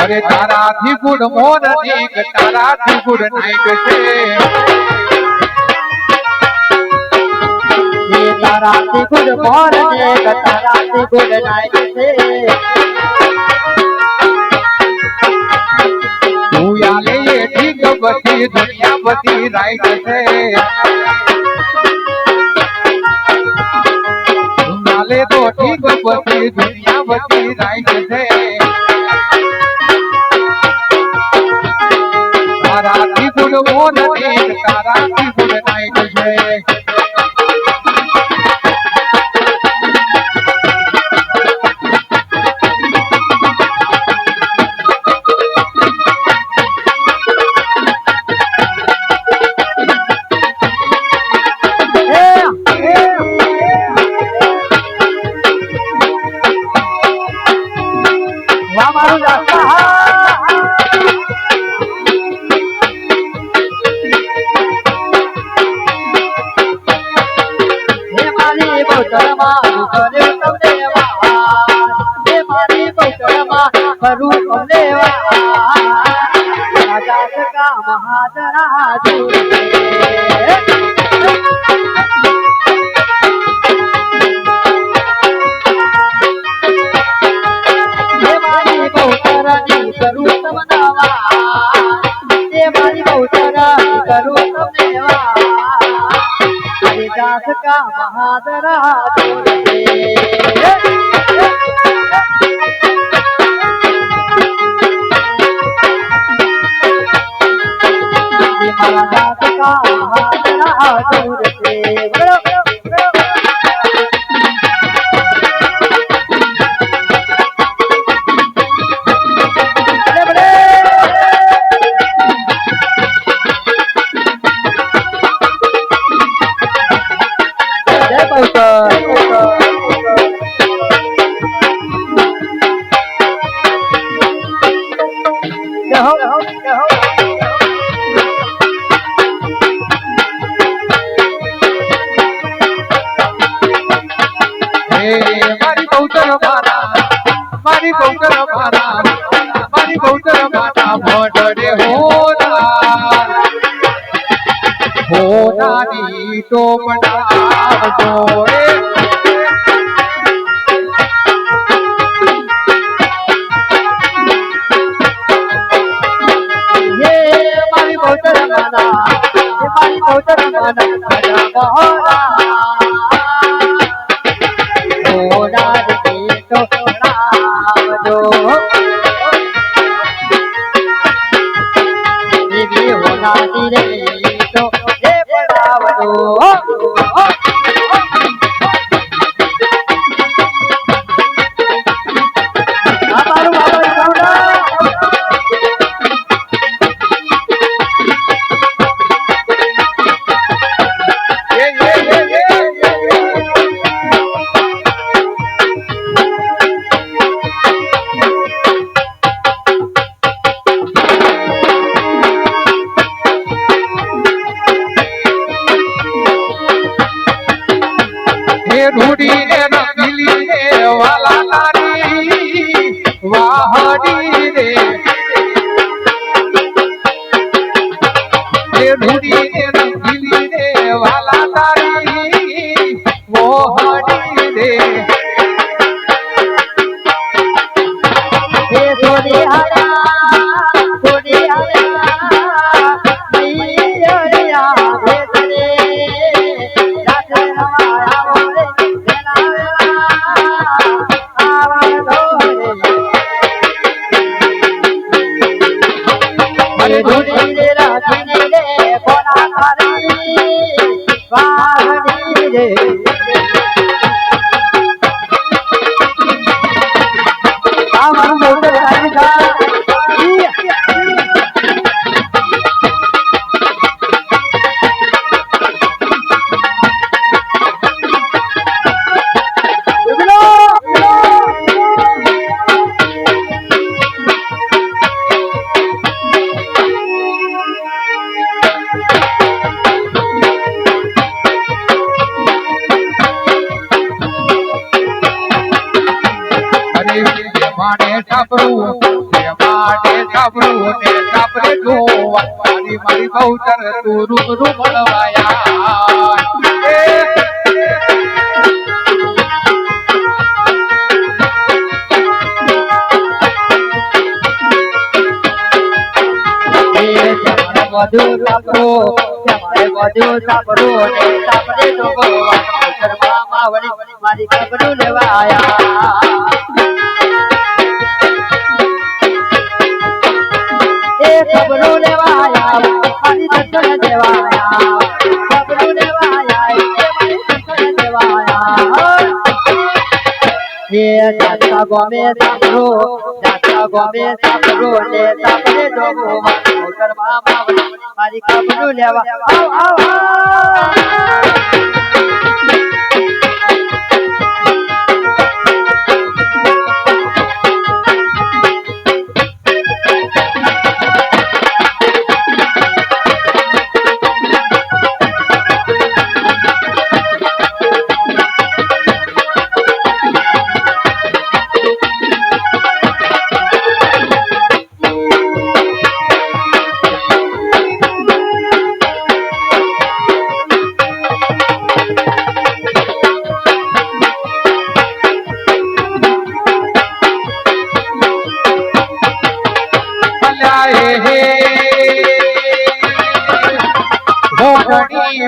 અરે તારાથી ગુડ મોર્નિંગ તારાથી ગુડ નાઈટ છે તારાથી ગુડ મોર્નિંગ તારાથી ગુડ નાઈટ છે તું યાલે એ ઠીક બધી દુનિયા બધી રાઈટ છે તું યાલે તો ઠીક બધી દુનિયા બધી રાઈટ છે તારાથી ગુડ મોર્નિંગ તારાથી ગુડ નાઈટ છે મારી બહુચર માતા ભટડે હોનાની તો બનાવજો મારી બહુચર ઢૂંઢીને રંગીલી રે વાલા નારી વાહડી રે ઢૂંઢીને રંગીલી રે વાલા નારી વાહડી રે માણે ઠાપરું કાબરું ને કાબરે જોવા મારી મારી બહુચર તું રૂબરૂ મળવાયા બધું સાંભળો ને સાંભળે તો મારી ખબરું લેવા આયા એ ખબરું લેવા આયા મારી દર્શન દેવા આયા ખબરું લેવા આયા મારી દર્શન દેવા આયા એ જાતા ગમે સાંભળો ને સાંભળે તો મારી ખબરું લેવા આવ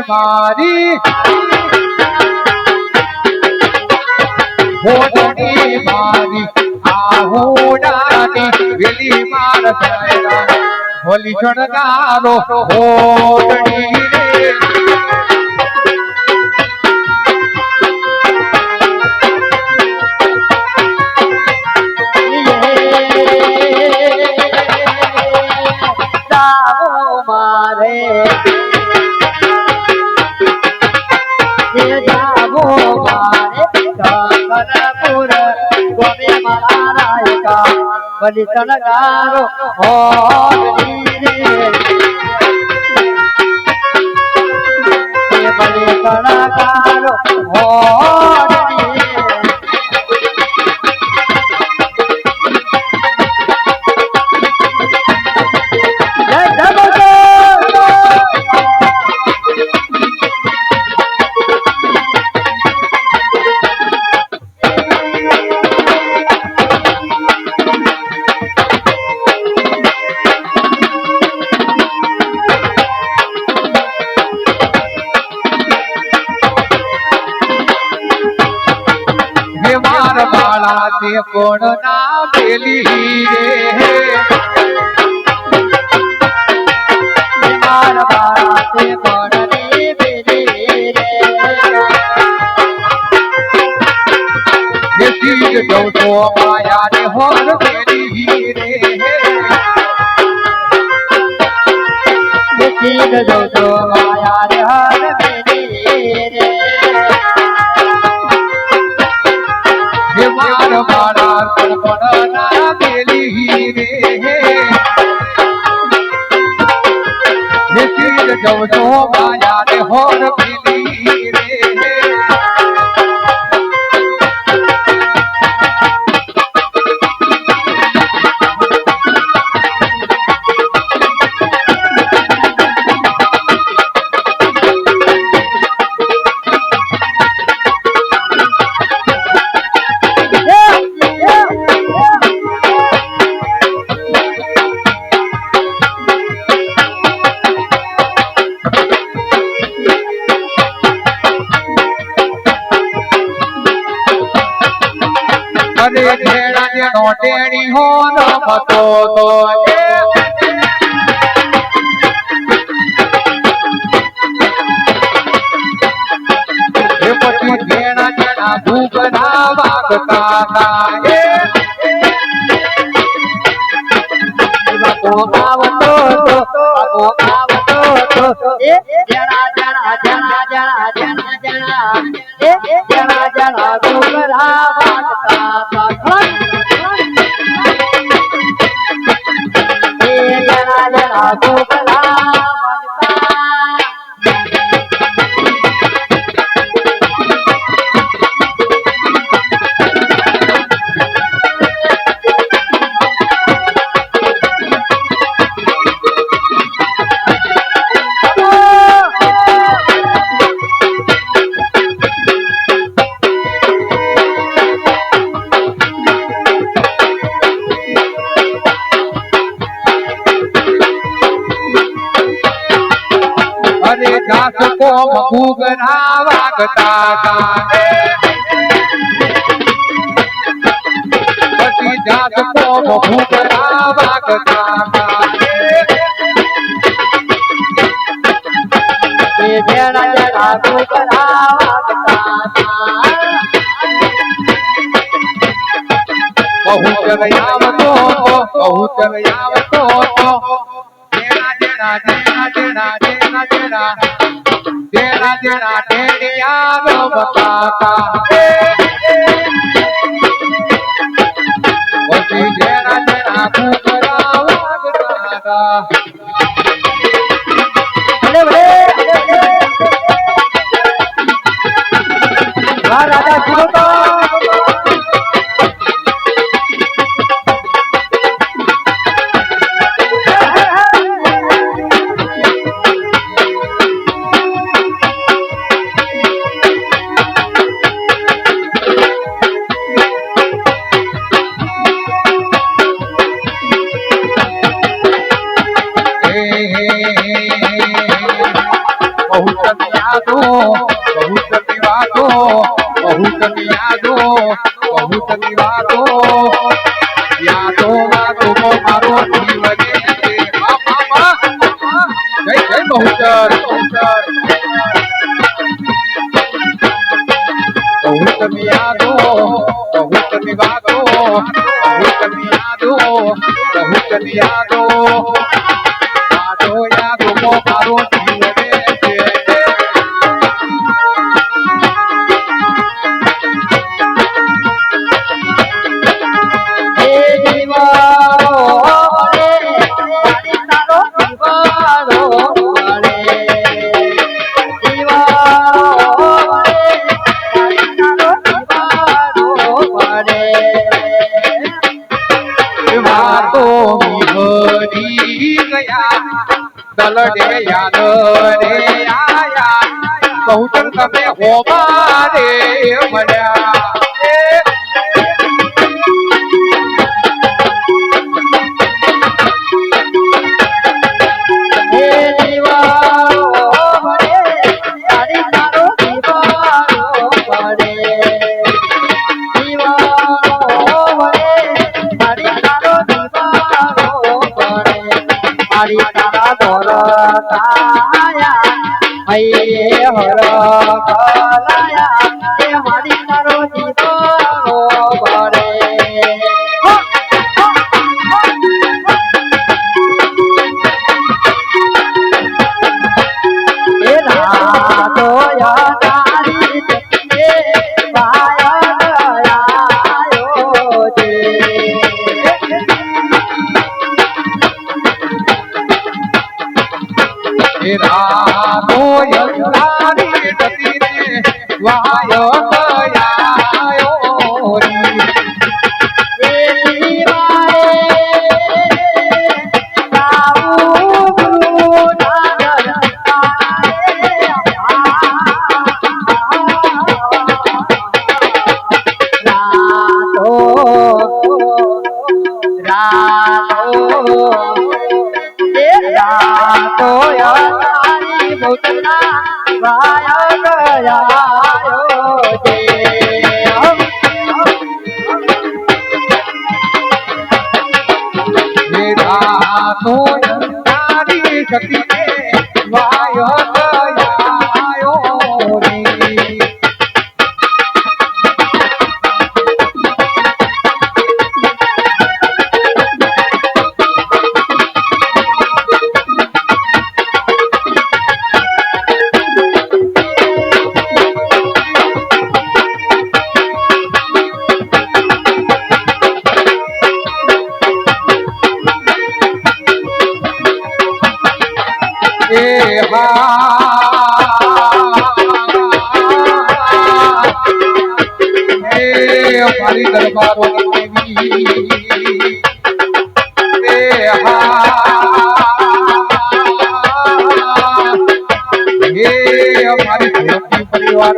મારી હોડણી મારી આહોડાની વેલી માર હોલી જણગારો હોડણી રે મારે બલી સણગારો બલી સણગારો તે કોણ ના પેલી રે મારા બાળા તે કોણ ની પેલી રે ચીજ જઉં તો માયા ને હોર પેલી રે ચીજ જઉં તો માયા રે હર પેલી રે મારા પણ ના પેલી રે ચીજ જઉં તો માયા ને હોર પેલી રે અરે ઢેણા જેનો ટેણી હો રમતો તો એ પછી ઢેણા જેના ભૂગના વાગતા હતા જણા જણા જણા જણા જણા જણા જણા જણા ગોબરા વાગતા જણા જણા ગોબરા વાગતા કોમ ઘૂઘરા વાગતા હતા પછી જાત કોમ ઘૂઘરા વાગતા હતા એ જેના જેના ઘૂઘરા વાગતા હતા બહુચર આવતો જેના જેના ટેડિયા રમતા હતા પછી જેના જેના ઘૂઘરા વાગતા હતા રાજા સુરતો દલડે યાદ રે આયા બહુચર તમે હોમા રે મળ્યા મારી દરબારો અમારી પરિવાર